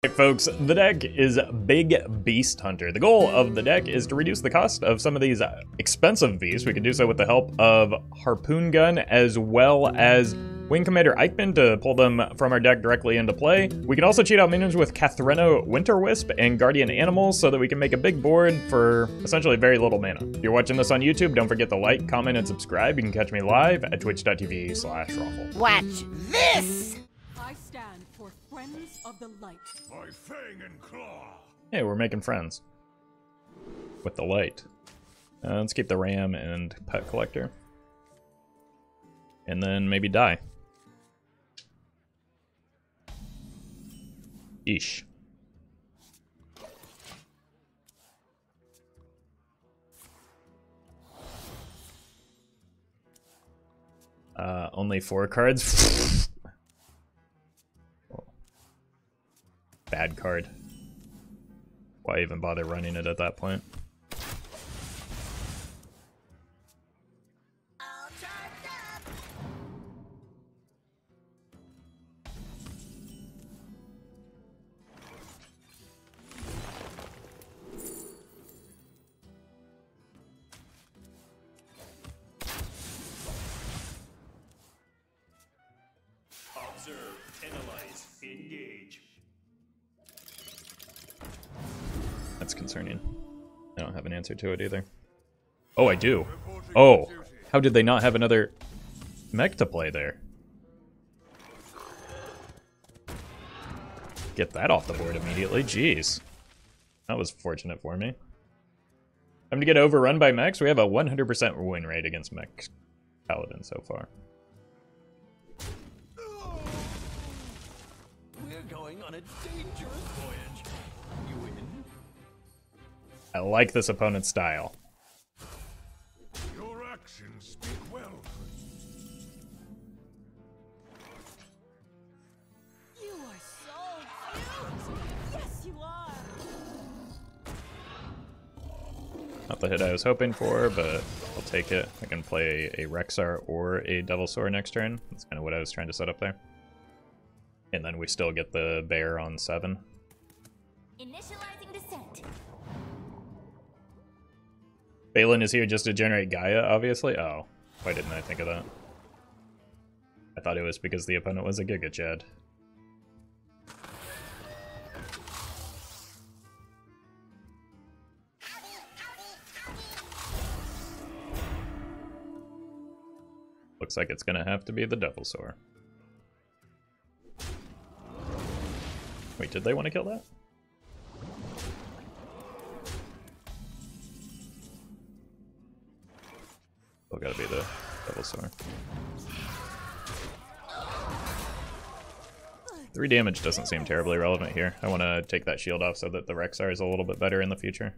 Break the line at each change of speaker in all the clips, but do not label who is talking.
Alright folks, the deck is Big Beast Hunter. The goal of the deck is to reduce the cost of some of these expensive beasts. We can do so with the help of Harpoon Gun as well as Wing Commander Ichman to pull them from our deck directly into play. We can also cheat out minions with Kathrena Winterwisp and Guardian Animals so that we can make a big board for essentially very little mana. If you're watching this on YouTube, don't forget to like, comment, and subscribe. You can catch me live at twitch.tv/Roffle.
Watch this!
I stand for Friends of the Light.
By fang and claw.
Hey, we're making friends with the light. Let's keep the Ram and Pet Collector. And then maybe die. Eesh. Only 4 cards? Bad card. Why even bother running it at that point?
Observe, analyze, engage.
That's concerning. I don't have an answer to it either. Oh, I do. Oh, how did they not have another mech to play there? Get that off the board immediately. Jeez. That was fortunate for me. Time to get overrun by mechs. We have a 100% win rate against mech paladin so far.
We're going on a dangerous voyage. You win.
I like this opponent's style.
Your actions speak well.
You are so cute! Yes, you are!
Not the hit I was hoping for, but I'll take it. I can play a Rexxar or a Devilsaur next turn. That's kind of what I was trying to set up there. And then we still get the bear on 7.
Initializing descent.
Balin is here just to generate Gaia, obviously. Oh, why didn't I think of that? I thought it was because the opponent was a Giga Chad. Looks like it's gonna have to be the Devilsaur. Wait, did they want to kill that? Still gotta be the Devilsaur. 3 damage doesn't seem terribly relevant here. I want to take that shield off so that the Rexxar is a little bit better in the future.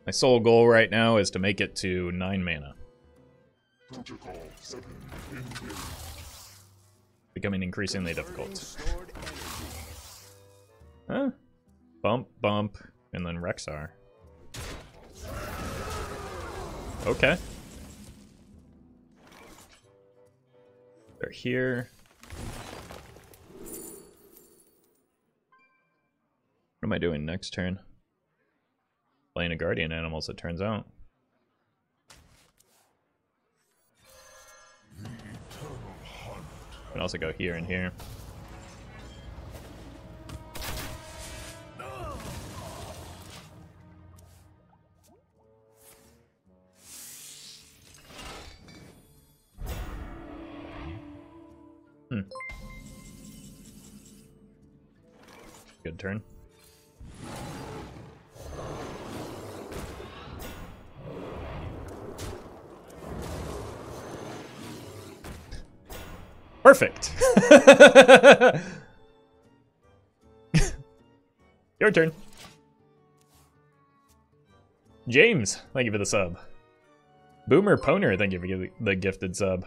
My sole goal right now is to make it to 9 mana.
Protocol 7 engage.
Becoming increasingly difficult. Huh? Bump, bump, and then Rexxar. Okay. They're here. What am I doing next turn? Playing a Guardian Animals, it turns out. I can also go here and here. Good turn. Perfect. Your turn. James, thank you for the sub. Boomer Poner, thank you for the gifted sub.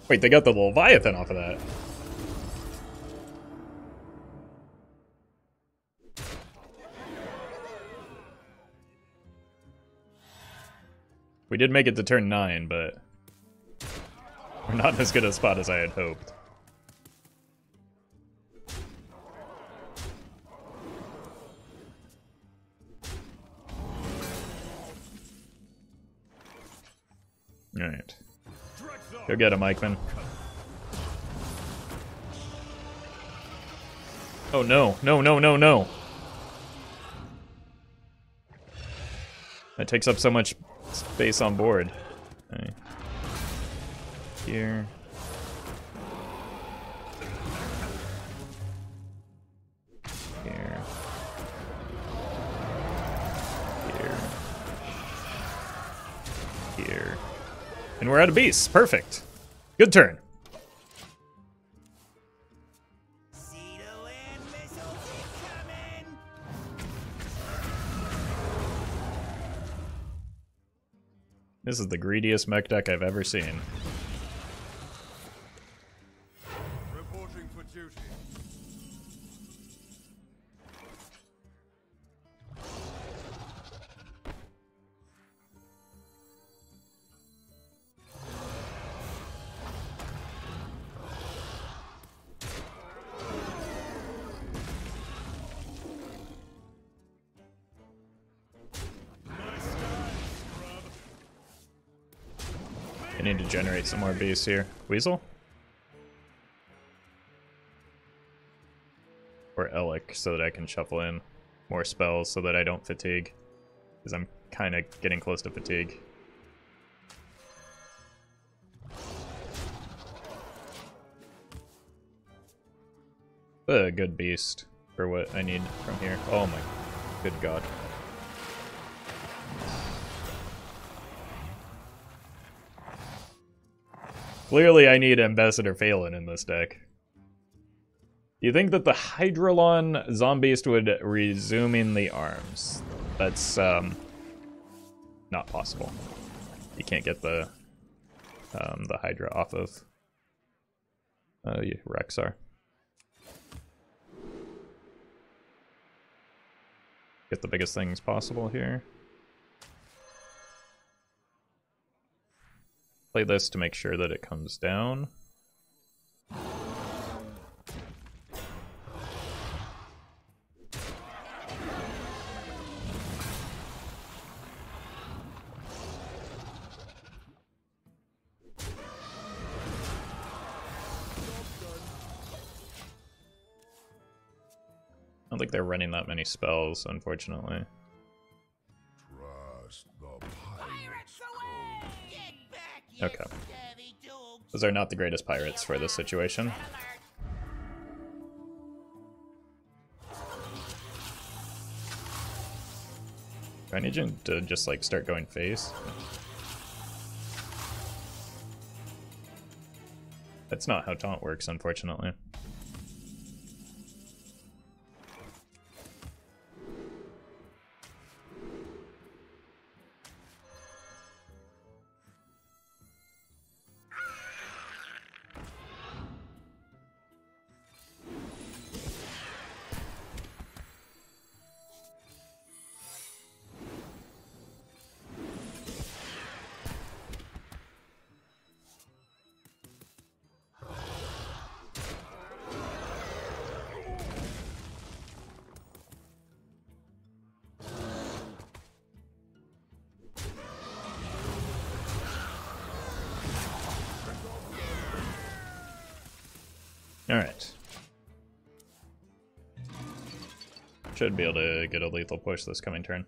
Wait, they got the Leviathan off of that. We did make it to turn 9, but we're not in as good a spot as I had hoped. Alright. Go get him, Ichman. Oh no, no, no, no, no. That takes up so much space on board. Okay. Here. Here. Here. Here. And we're out of beasts. Perfect. Good turn. This is the greediest mech deck I've ever seen.
Reporting for duty.
I need to generate some more beasts here. Weasel? Or Elec, so that I can shuffle in more spells so that I don't fatigue. Because I'm kind of getting close to fatigue. A good beast for what I need from here. Oh my good god. Clearly I need Ambassador Phelan in this deck. Do you think that the Hydralodon Zombeast would resume in the arms? That's not possible. You can't get the Hydra off of Rexxar. Get the biggest things possible here. Play this to make sure that it comes down. I don't think they're running that many spells, unfortunately.
Trust the
Pirates away! Get back, you
Okay.
scabby dogs!
Those are not the greatest pirates for this situation. Do I need you to just like start going face? That's not how taunt works, unfortunately. Alright. Should be able to get a lethal push this coming turn.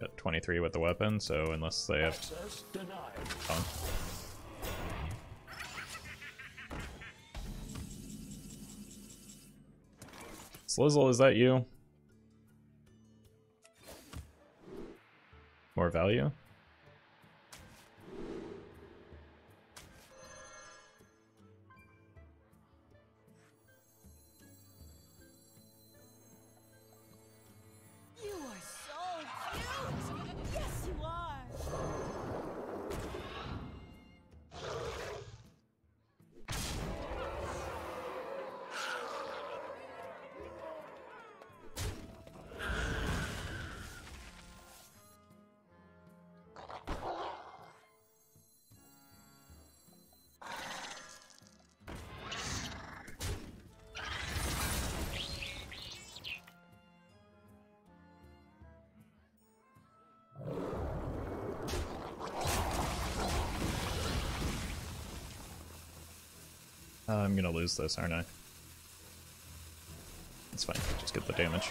Got 23 with the weapon, so unless they have... Oh. Slizzle, is that you? More value?
You are so cute! Yes, you are!
I'm gonna lose this, aren't I? It's fine, just get the damage.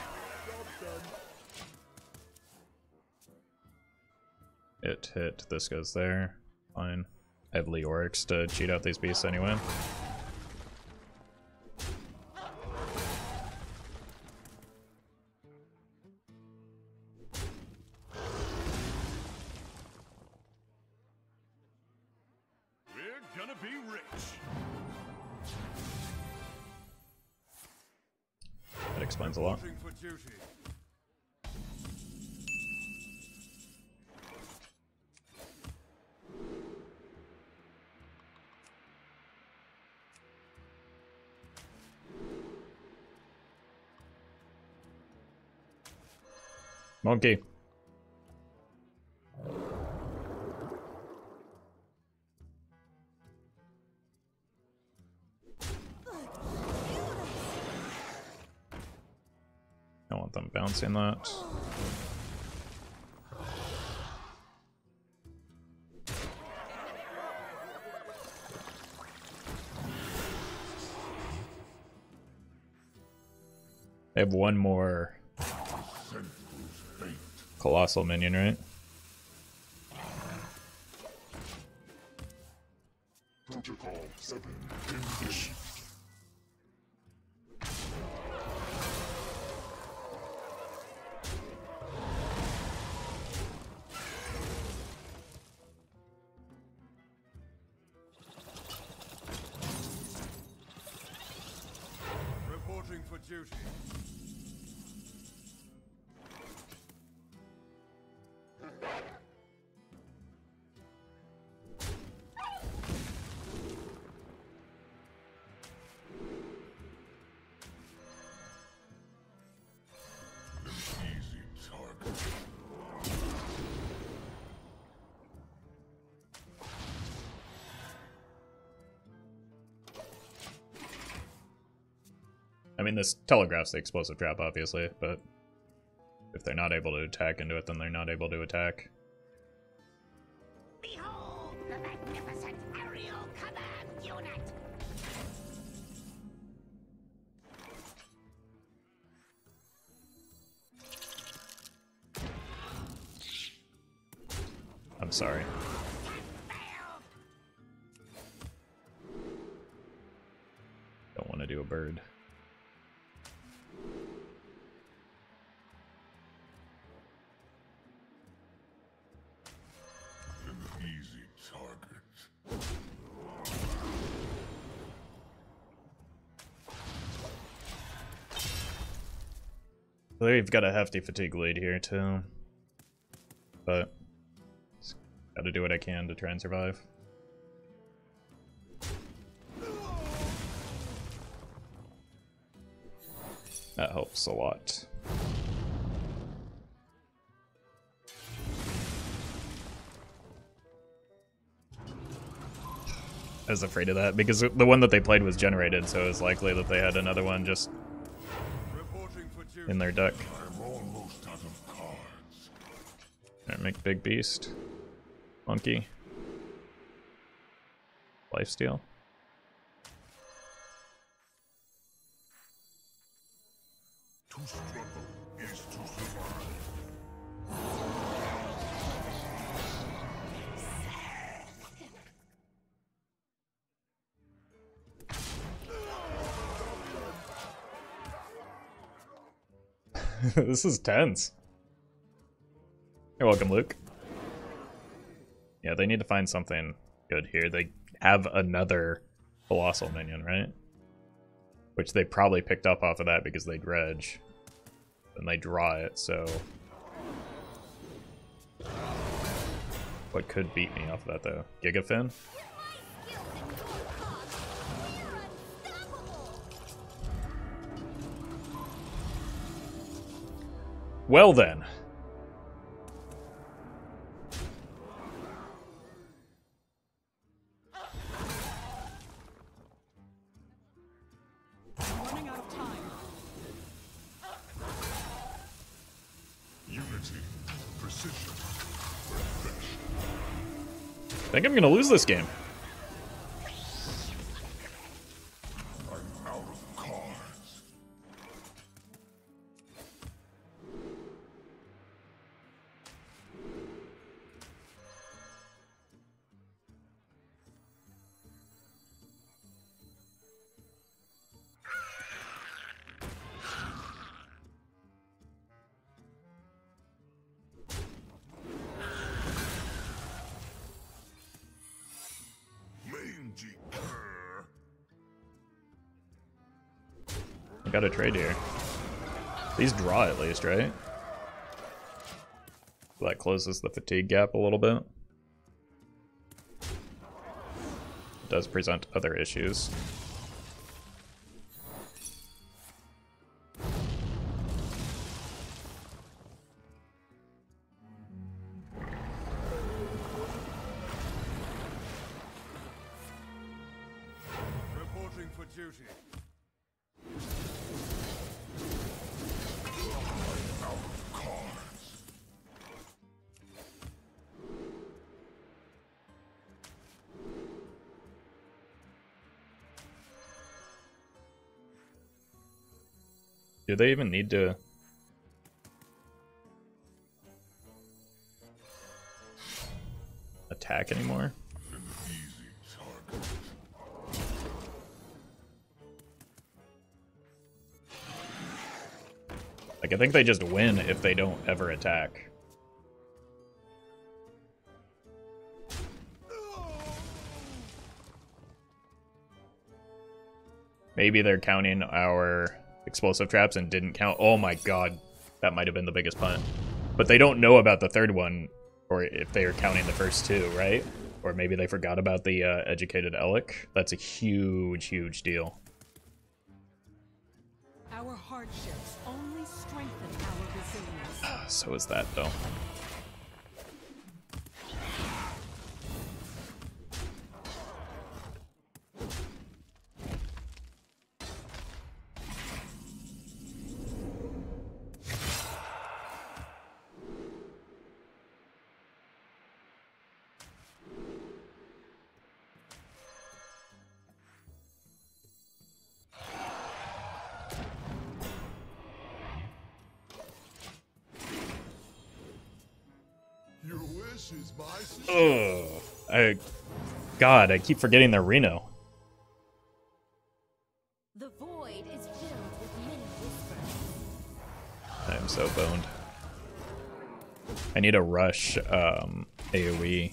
It hit, this goes there. Fine. I have Leoroxx to cheat out these beasts anyway.
We're gonna be rich.
That explains a lot.
Reporting for duty.
Monkey. I want them bouncing that. They have one more colossal minion, right?
Protocol 7 ignition.
Reporting for duty.
Easy target.
I mean, this telegraphs the explosive trap, obviously, but if they're not able to attack into it, then they're not able to attack.
Behold the magnificent aerial command unit!
I'm sorry.
Failed!
Don't want to do a bird.
An easy target.
They've got a hefty fatigue lead here, too. But gotta do what I can to try and survive. That helps a lot. I was afraid of that because the one that they played was generated, so it was likely that they had another one just
Reporting for duty.
in their deck.
I'm almost out of cards.
Alright, make big beast. Monkey. Lifesteal.
To struggle is to survive.
This is tense. You're welcome, Luke. Yeah, they need to find something good here. They have another colossal minion, right? Which they probably picked up off of that because they dredge. And they draw it, so... What could beat me off of that, though? Gigafin? Well then.
Running out of time.
Unity, precision, perfection.
I think I'm gonna lose this game. We got a trade here. These draw at least, right? That closes the fatigue gap a little bit. It does present other issues.
Reporting for duty.
Do they even need to? Attack anymore? Like, I think they just win if they don't ever attack. Maybe they're counting our explosive traps and didn't count. Oh my god, that might have been the biggest punt. But they don't know about the third one, or if they are counting the first two, right? Or maybe they forgot about the educated Elec. That's a huge, huge deal.
Our hardships only strengthen our resilience.
So is that, though. Ugh. God, I keep forgetting their Reno.
The void is filled with many whispers.
I am so boned. I need a rush AoE,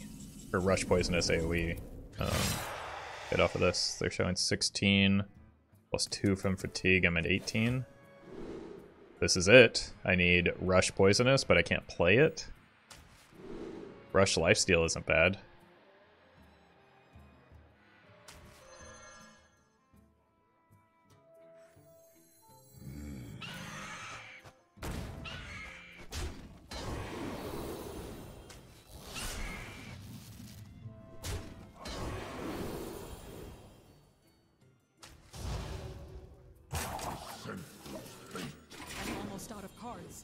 or rush poisonous AoE. Get off of this. They're showing 16 plus 2 from fatigue. I'm at 18. This is it. I need rush poisonous, but I can't play it. Rush lifesteal isn't bad.
I'm almost out of cards.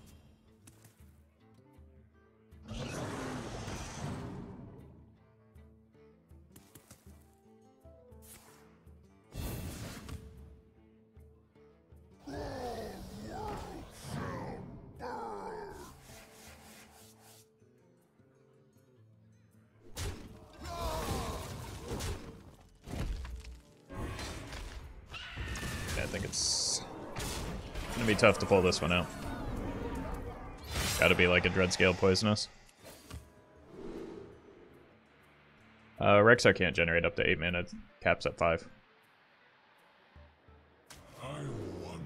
I think it's gonna be tough to pull this one out. Gotta be like a Dred scale poisonous. Rexxar can't generate up to 8 mana, caps at 5.
I wonder.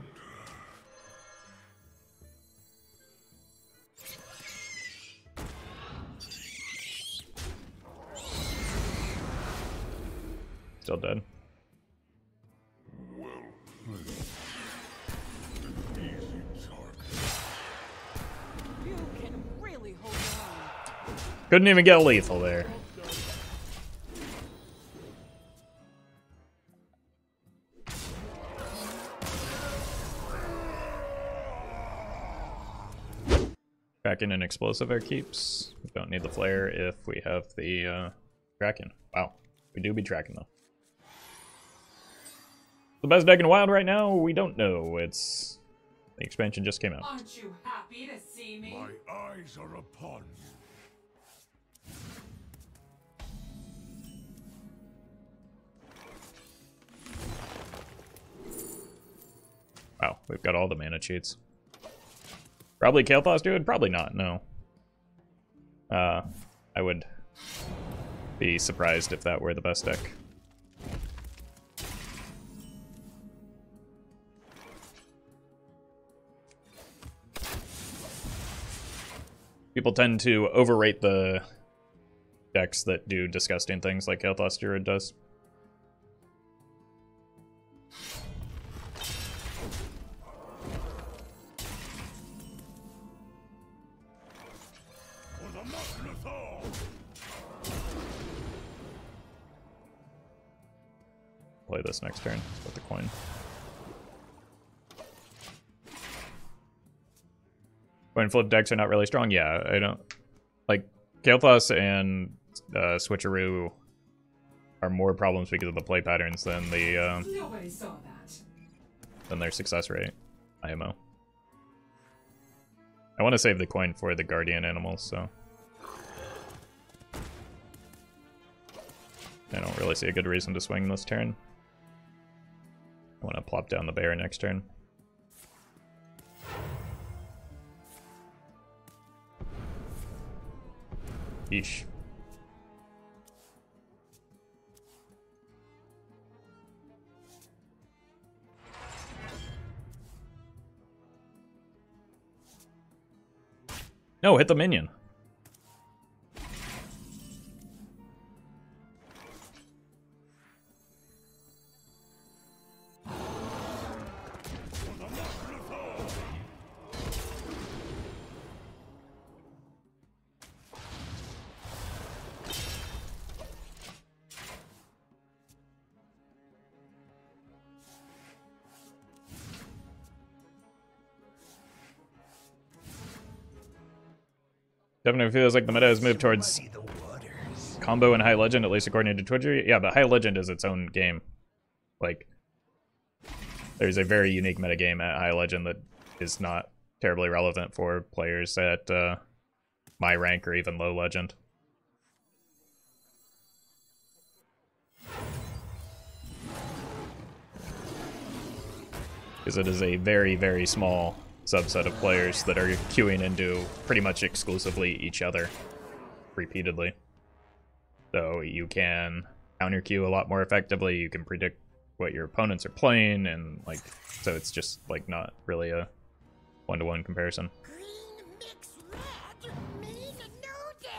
Still dead.
Well played. An easy target.
You can really hold on.
Couldn't even get lethal there. Kraken and explosive air keeps. We don't need the flare if we have the Kraken. Wow, we do be tracking though. The best deck in Wild right now? We don't know. It's the expansion just came out.
Aren't you happy to see me?
My eyes are upon you.
Wow, we've got all the mana cheats. Probably Kael'thas, dude? Probably not, no. I would be surprised if that were the best deck. People tend to overrate the decks that do disgusting things like Kael'thas Druid does. Play this next turn with the coin. Coin flip decks are not really strong. Yeah, I don't like Kael'thas and Switcheroo are more problems because of the play patterns than the
Nobody saw that.
than their success rate. IMO. I want to save the coin for the guardian animals, so I don't really see a good reason to swing this turn. I want to plop down the bear next turn. Yeesh. No, hit the minion. Definitely feels like the meta has moved towards combo and high legend, at least according to Twitter. Yeah, but high legend is its own game. Like, there's a very unique meta game at high legend that is not terribly relevant for players at my rank or even low legend. Because it is a very, very small subset of players that are queuing into pretty much exclusively each other repeatedly. So you can counter queue a lot more effectively, you can predict what your opponents are playing, and like, so it's just like not really a one-to-one comparison.
Green mix red mean no day.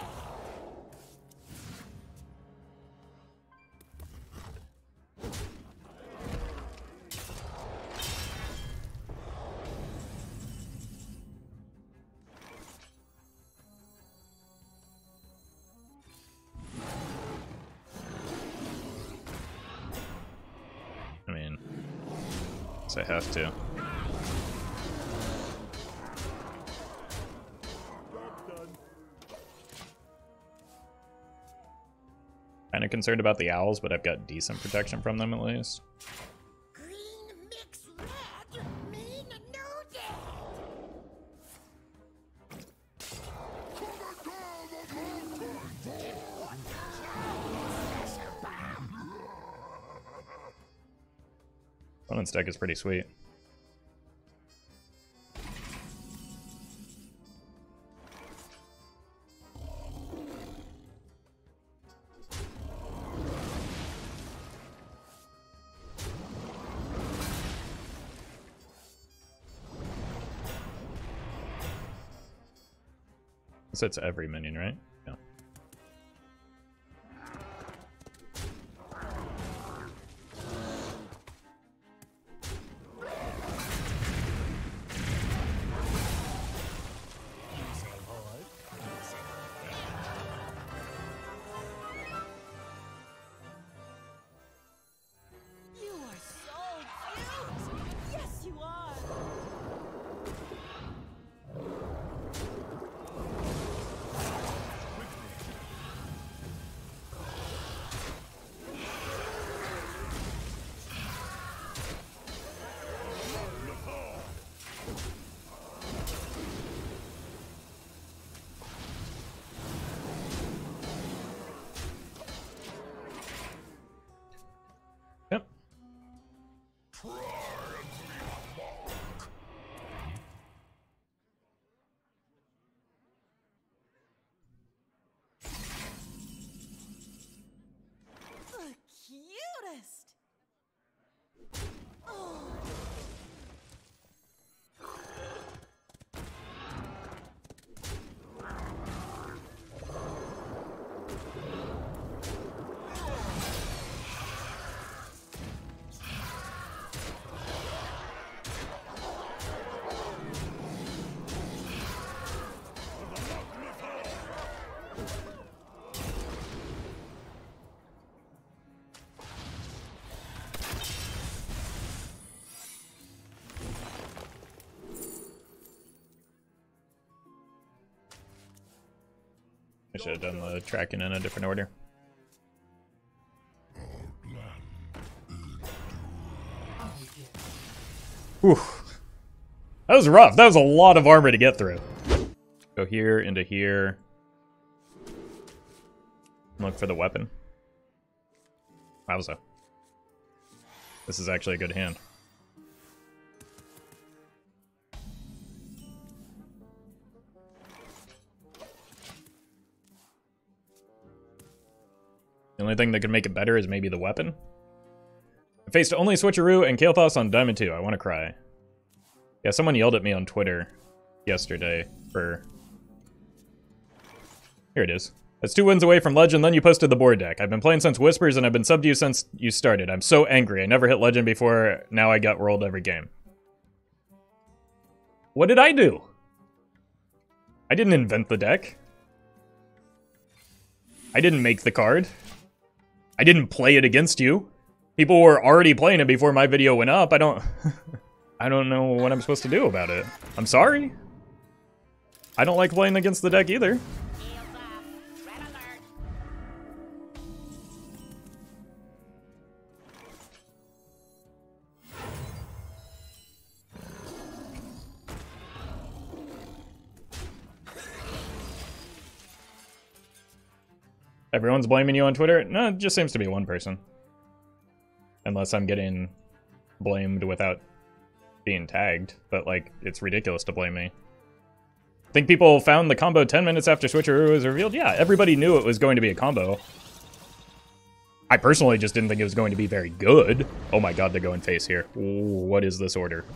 I mean, so I have to. Kind of concerned about the owls, but I've got decent protection from them at least.
Green mix red mean no day.
Opponent's deck is pretty sweet. So it's every minion, right? Yeah.
You are so cute. Yes, you are.
I should have done the tracking in a different order. Whew. That was rough. That was a lot of armor to get through. Go here, into here. Look for the weapon. Wowza. This is actually a good hand. The only thing that could make it better is maybe the weapon. I faced only Switcheroo and Kael'thas on Diamond 2. I want to cry. Yeah, someone yelled at me on Twitter yesterday for... Here it is. That's 2 wins away from Legend, then you posted the board deck. I've been playing since Whispers, and I've been subbed to you since you started. I'm so angry. I never hit Legend before. Now I got rolled every game. What did I do? I didn't invent the deck. I didn't make the card. I didn't play it against you. People were already playing it before my video went up. I don't know what I'm supposed to do about it. I'm sorry. I don't like playing against the deck either. Everyone's blaming you on Twitter? No, it just seems to be one person. Unless I'm getting blamed without being tagged. But, like, it's ridiculous to blame me. Think people found the combo 10 minutes after Switcheroo was revealed? Yeah, everybody knew it was going to be a combo. I personally just didn't think it was going to be very good. Oh my god, they're going face here. Ooh, what is this order?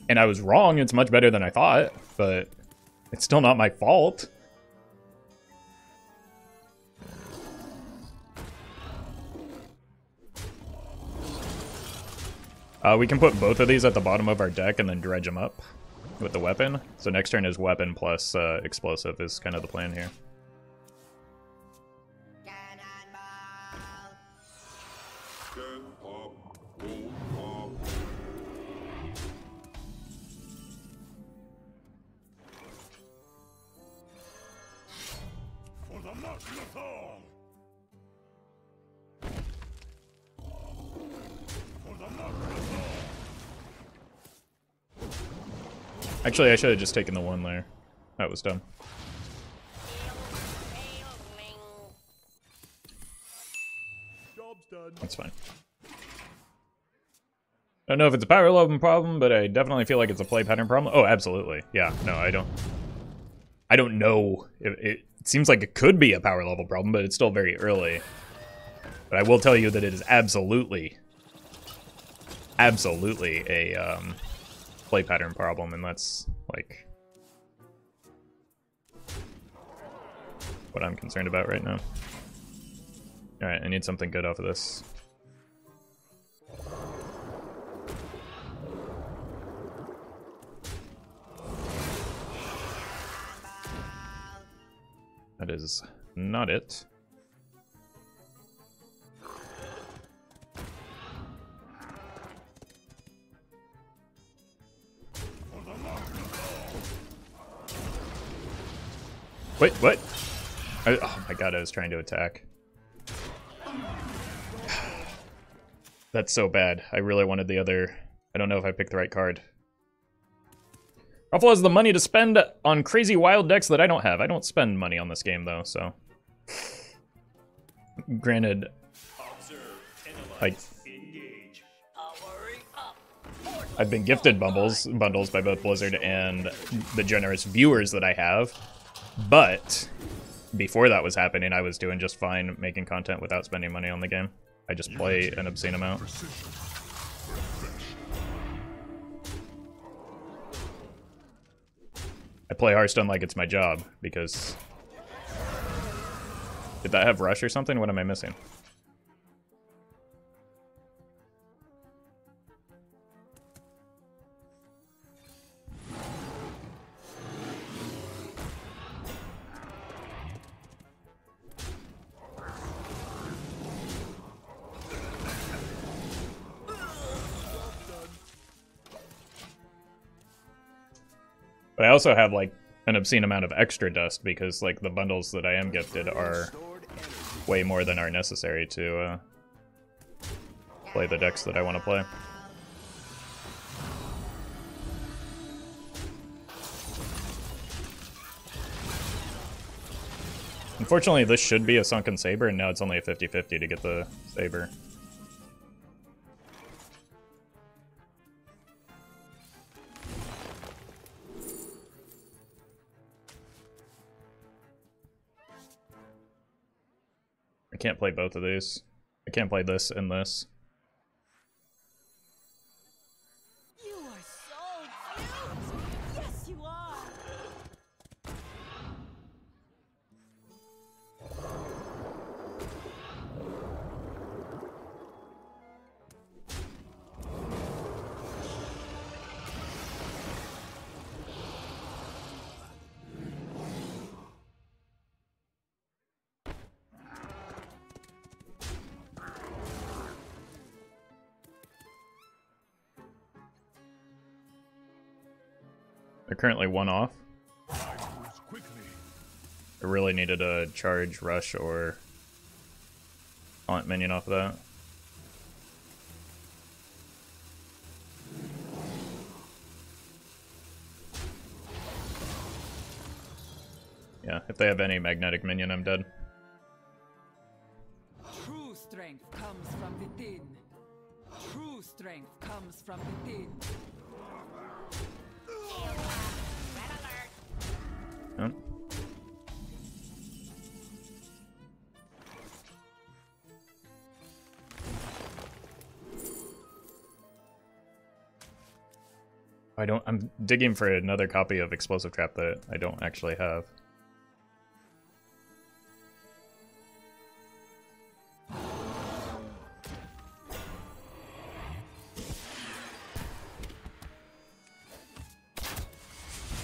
And I was wrong, it's much better than I thought, but it's still not my fault. We can put both of these at the bottom of our deck and then dredge them up with the weapon. So next turn is weapon plus explosive is kind of the plan here. Actually, I should have just taken the one there. That was dumb. That's fine. I don't know if it's a power level problem, but I definitely feel like it's a play pattern problem. Oh, absolutely. Yeah, no, I don't know. It seems like it could be a power level problem, but it's still very early. But I will tell you that it is absolutely a play pattern problem, and that's like what I'm concerned about right now. Alright, I need something good off of this. That is not it. Wait, what? Oh my god, I was trying to attack. That's so bad. I really wanted the other... I don't know if I picked the right card. Roffle has the money to spend on crazy wild decks that I don't have. I don't spend money on this game, though, so... Granted, like... I've been gifted bundles by both Blizzard and the generous viewers that I have. But before that was happening, I was doing just fine making content without spending money on the game. I just play an obscene amount. I play Hearthstone like it's my job, because... Did that have Rush or something? What am I missing? But I also have like an obscene amount of extra dust because like the bundles that I am gifted are way more than are necessary to play the decks that I want to play. Unfortunately, this should be a Sunken Saber, and now it's only a 50-50 to get the Saber. I can't play both of these. I can't play this and this.
You are so cute! Yes, you are!
They're currently one off. I really needed a charge, rush, or taunt minion off of that. Yeah, if they have any magnetic minion, I'm dead.
True strength comes from within. True strength comes from within.
Oh. I'm digging for another copy of Explosive Trap that I don't actually have.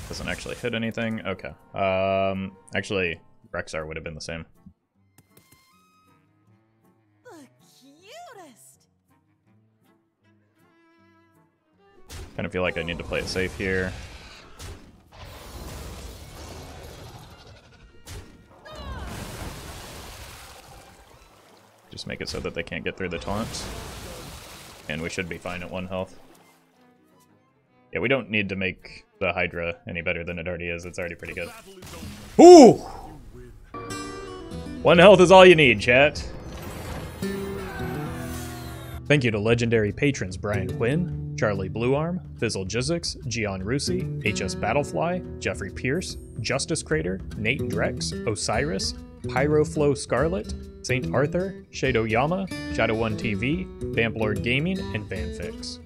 Doesn't actually hit anything. Okay. Actually, Rexxar would have been the same.
The cutest!
Kind of feel like I need to play it safe here. Just make it so that they can't get through the taunt. And we should be fine at 1 health. Yeah, we don't need to make the Hydra any better than it already is. It's already pretty good. Ooh! 1 health is all you need, chat. Thank you to legendary patrons Brian Quinn, Charlie Bluearm, Fizzle Jizzix, Gian Rusi, HS Battlefly, Jeffrey Pierce, Justice Crater, Nate Drex, Osiris, Pyroflow Scarlet, Saint Arthur, Shado Yama, Shadow1 TV, Vamplord Gaming, and Vanfix.